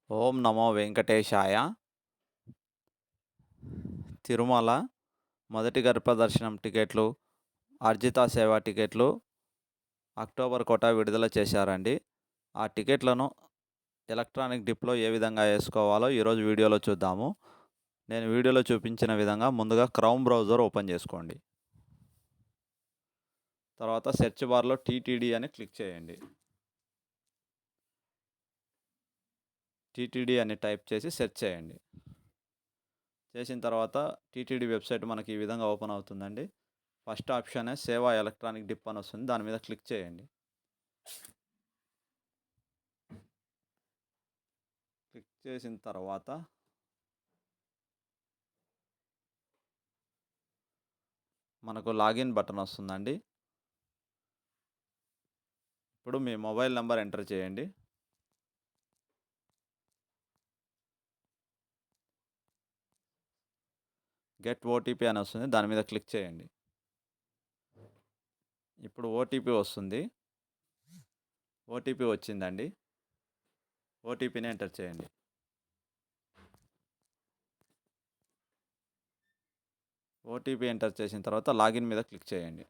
ఓం నమో వెంకటేశాయ. తిరుమల మొదటి గర్భదర్శనం టికెట్లు, అర్జిత సేవ టికెట్లు అక్టోబర్ కోటా విడుదల చేశారండి. ఆ టికెట్లను ఎలక్ట్రానిక్ డిప్‌లో ఏ విధంగా ఏసుకోవాలో ఈరోజు వీడియోలో చూద్దాము. నేను వీడియోలో చూపించిన విధంగా ముందుగా క్రౌమ్ బ్రౌజర్ ఓపెన్ చేసుకోండి. తర్వాత సెర్చ్ బార్‌లో టీటీడీ అని క్లిక్ చేయండి. టీటీడీ అని టైప్ చేసి సెర్చ్ చేయండి. చేసిన తర్వాత టీటీడీ వెబ్‌సైట్ మనకి ఈ విధంగా ఓపెన్ అవుతుందండి. ఫస్ట్ ఆప్షనే సేవ ఎలక్ట్రానిక్ డిప్ అని వస్తుంది. దాని మీద క్లిక్ చేయండి. క్లిక్ చేసిన తర్వాత మనకు లాగిన్ బటన్ వస్తుందండి. ఇప్పుడు మీ మొబైల్ నంబర్ ఎంటర్ చేయండి. గెట్ ఓటీపీ అని వస్తుంది. దాని మీద క్లిక్ చేయండి. ఇప్పుడు ఓటీపీ వస్తుంది. ఓటీపీ వచ్చిందండి. ఓటీపీని ఎంటర్ చేయండి. ఓటీపీ ఎంటర్ చేసిన తర్వాత లాగిన్ మీద క్లిక్ చేయండి.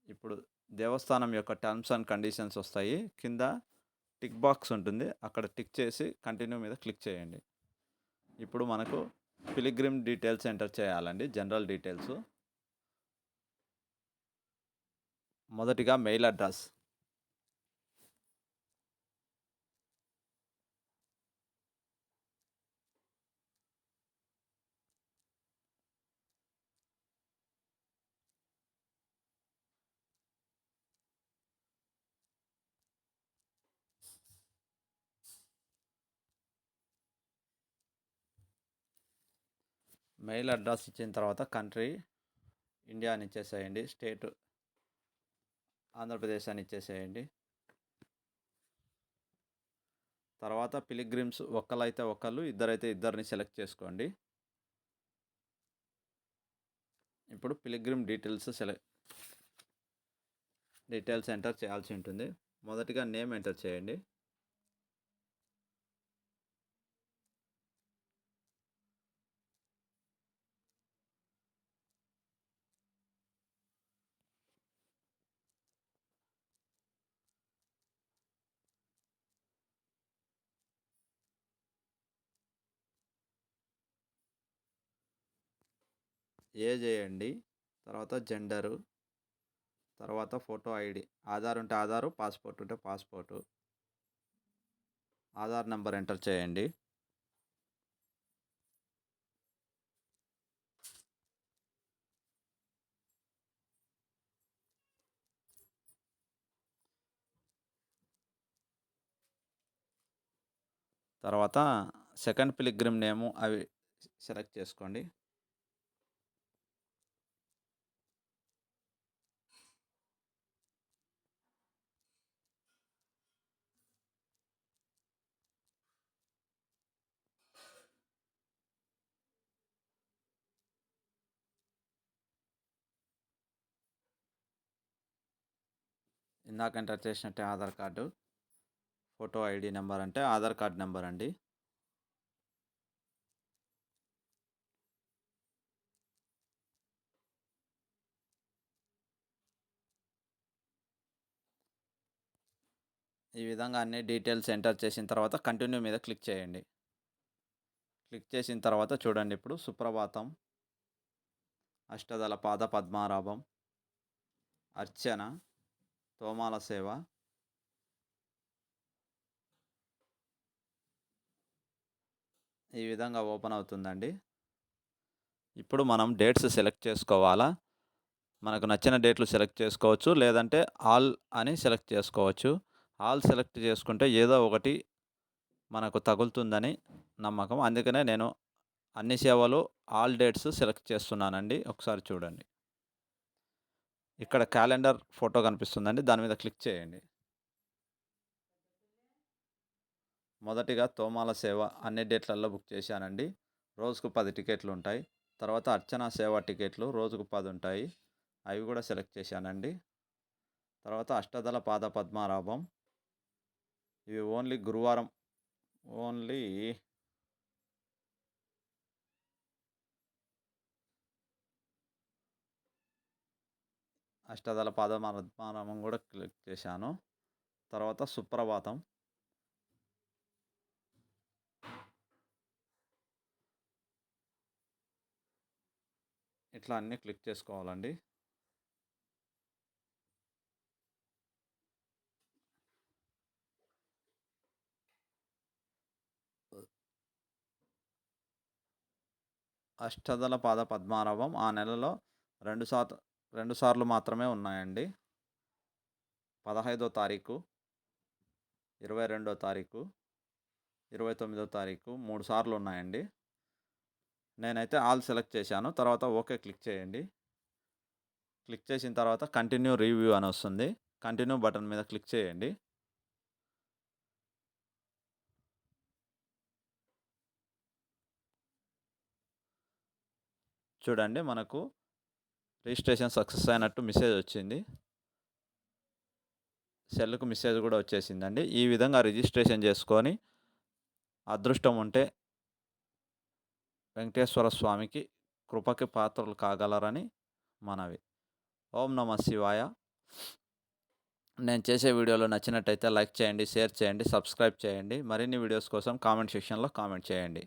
ఇప్పుడు దేవస్థానం యొక్క టర్మ్స్ అండ్ కండిషన్స్ వస్తాయి. కింద టిక్ బాక్స్ ఉంటుంది. అక్కడ టిక్ చేసి కంటిన్యూ మీద క్లిక్ చేయండి. ఇప్పుడు మనకు పిలిగ్రిమ్ డీటెయిల్స్ ఎంటర్ చేయాలండి. General details. మొదటిగా మెయిల్ అడ్రస్. మెయిల్ అడ్రస్ ఇచ్చిన తర్వాత కంట్రీ ఇండియా అని ఇచ్చేసేయండి. స్టేట్ ఆంధ్రప్రదేశ్ అని ఇచ్చేసేయండి. తర్వాత పిలిగ్రిమ్స్ ఒక్కళ్ళైతే ఒకళ్ళు, ఇద్దరైతే ఇద్దరిని సెలెక్ట్ చేసుకోండి. ఇప్పుడు పిలిగ్రిమ్ డీటెయిల్స్ ఎంటర్ చేయాల్సి ఉంటుంది. మొదటిగా నేమ్ ఎంటర్ చేయండి. ఏజ్ వేయండి. తర్వాత జెండరు. తర్వాత ఫోటో ఐడి. ఆధార్ ఉంటే ఆధారు, పాస్పోర్ట్ ఉంటే పాస్పోర్టు. ఆధార్ నెంబర్ ఎంటర్ చేయండి. తర్వాత సెకండ్ పిలిగ్రిమ్ నేము అవి సెలెక్ట్ చేసుకోండి. ఇందాక ఎంటర్ చేసినట్టే Aadhaar card. Photo ID number అంటే ఆధార్ కార్డ్ నెంబర్ అండి. ఈ విధంగా అన్ని డీటెయిల్స్ ఎంటర్ చేసిన తర్వాత కంటిన్యూ మీద క్లిక్ చేయండి. క్లిక్ చేసిన తర్వాత చూడండి, ఇప్పుడు సుప్రభాతం, అష్టదళ పాద పద్మారాభం, అర్చన, తోమాల సేవ, ఈ విధంగా ఓపెన్ అవుతుందండి. ఇప్పుడు మనం డేట్స్ సెలెక్ట్ చేసుకోవాలా? మనకు నచ్చిన డేట్లు సెలెక్ట్ చేసుకోవచ్చు. లేదంటే ఆల్ అని సెలెక్ట్ చేసుకోవచ్చు. ఆల్ సెలెక్ట్ చేసుకుంటే ఏదో ఒకటి మనకు తగులుతుందని నమ్మకం. అందుకనే నేను అన్ని సేవలు ఆల్ డేట్స్ సెలెక్ట్ చేస్తున్నానండి. ఒకసారి చూడండి. ఇక్కడ క్యాలెండర్ ఫోటో కనిపిస్తుందండి. దాని మీద క్లిక్ చేయండి. మొదటిగా తోమాల సేవ అన్ని డేట్లలో బుక్ చేశానండి. రోజుకు 10 టికెట్లు ఉంటాయి. తర్వాత అర్చన సేవ టికెట్లు రోజుకు 10 ఉంటాయి. అవి కూడా సెలెక్ట్ చేశానండి. తర్వాత అష్టదళ పాద పద్మారాభం, ఇవి ఓన్లీ గురువారం, ఓన్లీ అష్టదళ పద్మనాభం కూడా క్లిక్ చేశాను. తర్వాత సుప్రభాతం, ఇట్లా అన్నీ క్లిక్ చేసుకోవాలండి. అష్టదళ పద్మనాభం ఆ నెలలో 2 సార్లు మాత్రమే ఉన్నాయండి. 15వ తారీఖు, 22వ తారీఖు, 29వ తారీఖు 3 సార్లు ఉన్నాయండి. నేనైతే ఆల్ సెలెక్ట్ చేశాను. తర్వాత ఓకే క్లిక్ చేయండి. క్లిక్ చేసిన తర్వాత కంటిన్యూ రివ్యూ అని వస్తుంది. కంటిన్యూ బటన్ మీద క్లిక్ చేయండి. చూడండి, మనకు రిజిస్ట్రేషన్ సక్సెస్ అయినట్టు మెసేజ్ వచ్చింది. సెల్కు మెసేజ్ కూడా వచ్చేసిందండి. ఈ విధంగా రిజిస్ట్రేషన్ చేసుకొని అదృష్టం ఉంటే వెంకటేశ్వర స్వామికి కృపకి పాత్రలు కాగలరని మనవి. ఓం నమః శివాయ. నేను చేసే వీడియోలు నచ్చినట్టయితే లైక్ చేయండి, షేర్ చేయండి, సబ్స్క్రైబ్ చేయండి. మరిన్ని వీడియోస్ కోసం కామెంట్ సెక్షన్లో కామెంట్ చేయండి.